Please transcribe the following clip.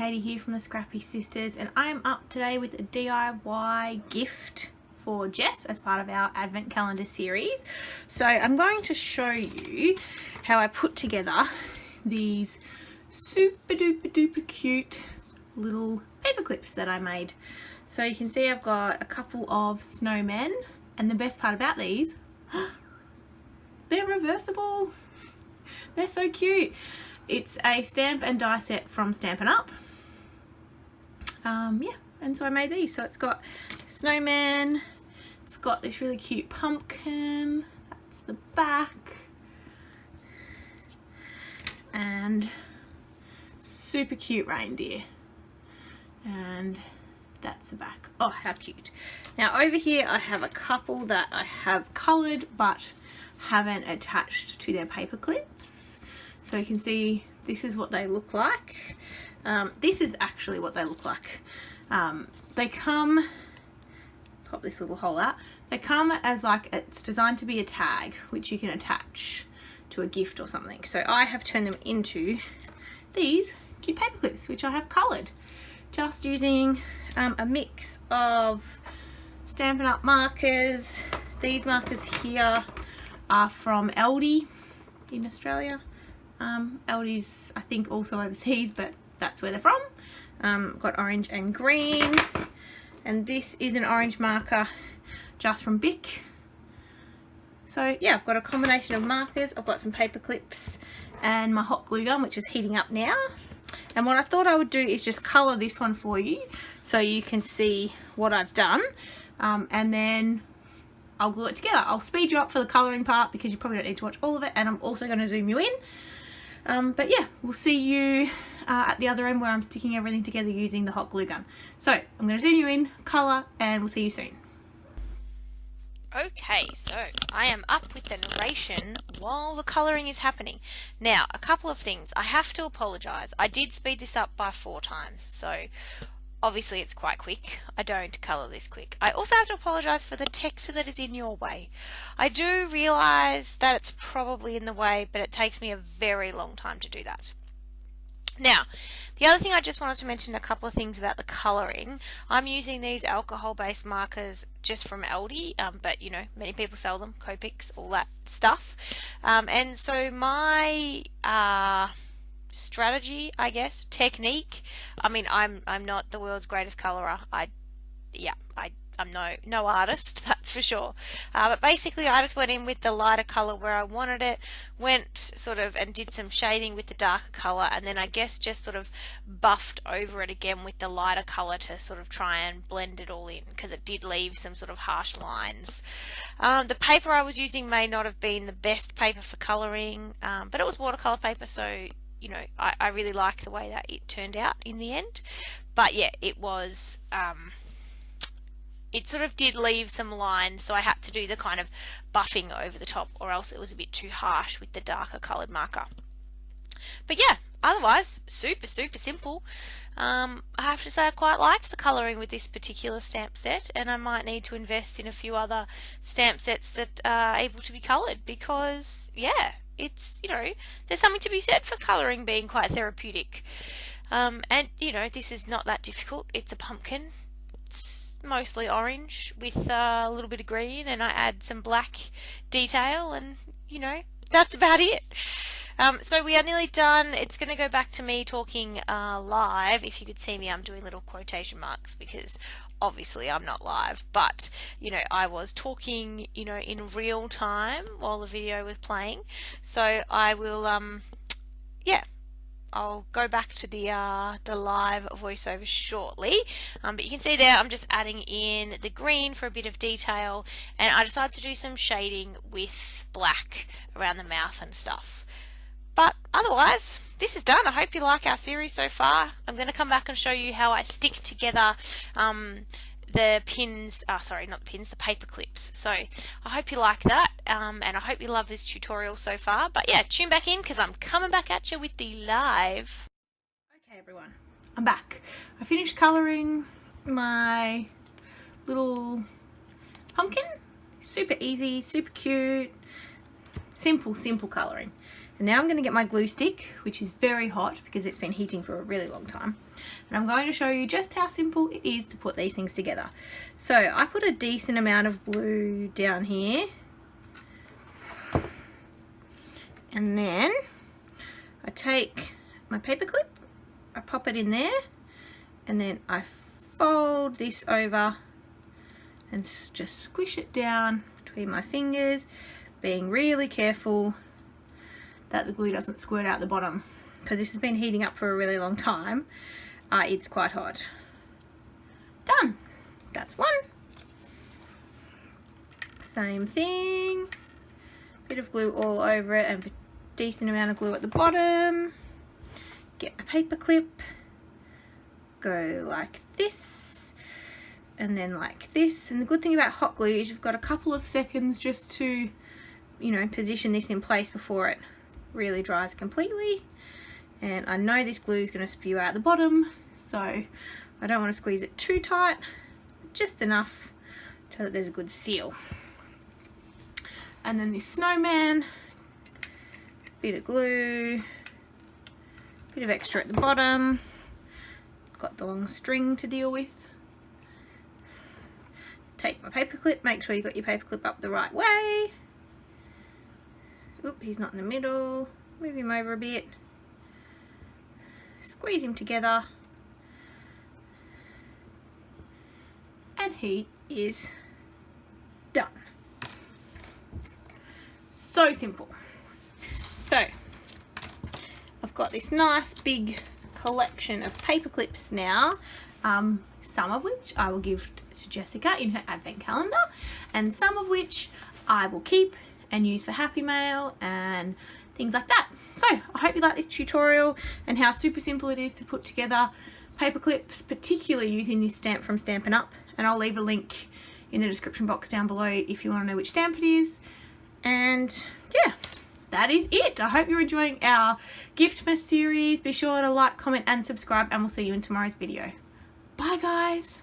Katie here from the Scrappy Sisters, and I am up today with a DIY gift for Jess as part of our Advent Calendar series. So I'm going to show you how I put together these super duper duper cute little paper clips that I made. So you can see I've got a couple of snowmen, and the best part about these, they're reversible. They're so cute. It's a stamp and die set from Stampin' Up. Yeah, and so I made these. So it's got snowman, it's got this really cute pumpkin, that's the back, and super cute reindeer, and that's the back. Oh, how cute. Now over here I have a couple that I have coloured but haven't attached to their paper clips. So you can see this is what they look like. This is actually what they look like. They come, pop this little hole out, they come as like, it's designed to be a tag which you can attach to a gift or something. So I have turned them into these cute paper clips which I have coloured, just using a mix of Stampin' Up markers. These markers here are from Aldi in Australia. Aldi's I think also overseas, but that's where they're from. Got orange and green, and this is an orange marker just from Bic. So yeah, I've got a combination of markers, I've got some paper clips and my hot glue gun which is heating up now. And what I thought I would do is just colour this one for you so you can see what I've done, and then I'll glue it together. I'll speed you up for the colouring part because you probably don't need to watch all of it, and I'm also going to zoom you in. But yeah, we'll see you at the other end where I'm sticking everything together using the hot glue gun. So I'm going to zoom you in, colour, and we'll see you soon. Okay, so I am up with the narration while the colouring is happening. Now, a couple of things. I have to apologise. I did speed this up by 4 times, so obviously it's quite quick. I don't colour this quick. I also have to apologise for the text that is in your way. I do realise that it's probably in the way, but it takes me a very long time to do that. Now, the other thing I just wanted to mention, a couple of things about the colouring. I'm using these alcohol-based markers just from Aldi, but you know, many people sell them, Copics, all that stuff. And so my strategy, I guess, technique, I mean, I'm not the world's greatest colourer. I'm no artist, that's for sure. But basically I just went in with the lighter colour where I wanted it, went sort of and did some shading with the darker colour, and then I guess just sort of buffed over it again with the lighter colour to sort of try and blend it all in, because it did leave some sort of harsh lines. The paper I was using may not have been the best paper for colouring, but it was watercolour paper, so you know, I really like the way that it turned out in the end. But yeah, it was it sort of did leave some lines, so I had to do the kind of buffing over the top, or else it was a bit too harsh with the darker coloured marker. But yeah, otherwise super simple. I have to say I quite liked the colouring with this particular stamp set, and I might need to invest in a few other stamp sets that are able to be coloured, because yeah, it's, you know, there's something to be said for colouring being quite therapeutic. And you know, this is not that difficult. It's a pumpkin. It's mostly orange with a little bit of green, and I add some black detail, and you know, that's about it. So we are nearly done. It's going to go back to me talking live. If you could see me, I'm doing little quotation marks because obviously I'm not live, but you know, I was talking, you know, in real time while the video was playing. So I will yeah, I'll go back to the live voiceover shortly, but you can see there I'm just adding in the green for a bit of detail, and I decided to do some shading with black around the mouth and stuff. But otherwise, this is done. I hope you like our series so far. I'm going to come back and show you how I stick together the pins, sorry, not the pins, the paper clips. So I hope you like that, and I hope you love this tutorial so far. But yeah, tune back in because I'm coming back at you with the live. Okay everyone, I'm back. I finished colouring my little pumpkin. Super easy, super cute, simple colouring. And now I'm going to get my glue stick, which is very hot because it's been heating for a really long time. And I'm going to show you just how simple it is to put these things together. So I put a decent amount of glue down here. And then I take my paper clip, I pop it in there, and then I fold this over and just squish it down between my fingers, being really careful that the glue doesn't squirt out the bottom, because this has been heating up for a really long time. It's quite hot. Done. That's one. Same thing. Bit of glue all over it and a decent amount of glue at the bottom. Get a paper clip. Go like this and then like this. And the good thing about hot glue is you've got a couple of seconds just to, you know, position this in place before it really dries completely. And I know this glue is going to spew out the bottom, so I don't want to squeeze it too tight, just enough so that there's a good seal. And then this snowman, bit of glue, bit of extra at the bottom, got the long string to deal with. Take my paper clip, make sure you got your paper clip up the right way. Oop, he's not in the middle. Move him over a bit. Squeeze him together. And he is done. So simple. So, I've got this nice big collection of paper clips now. Some of which I will give to Jessica in her advent calendar, and some of which I will keep and use for Happy Mail and things like that. So I hope you like this tutorial and how super simple it is to put together paper clips, particularly using this stamp from Stampin' Up, and I'll leave a link in the description box down below if you want to know which stamp it is. And yeah, that is it. I hope you're enjoying our Giftmas series. Be sure to like, comment and subscribe, and we'll see you in tomorrow's video. Bye guys.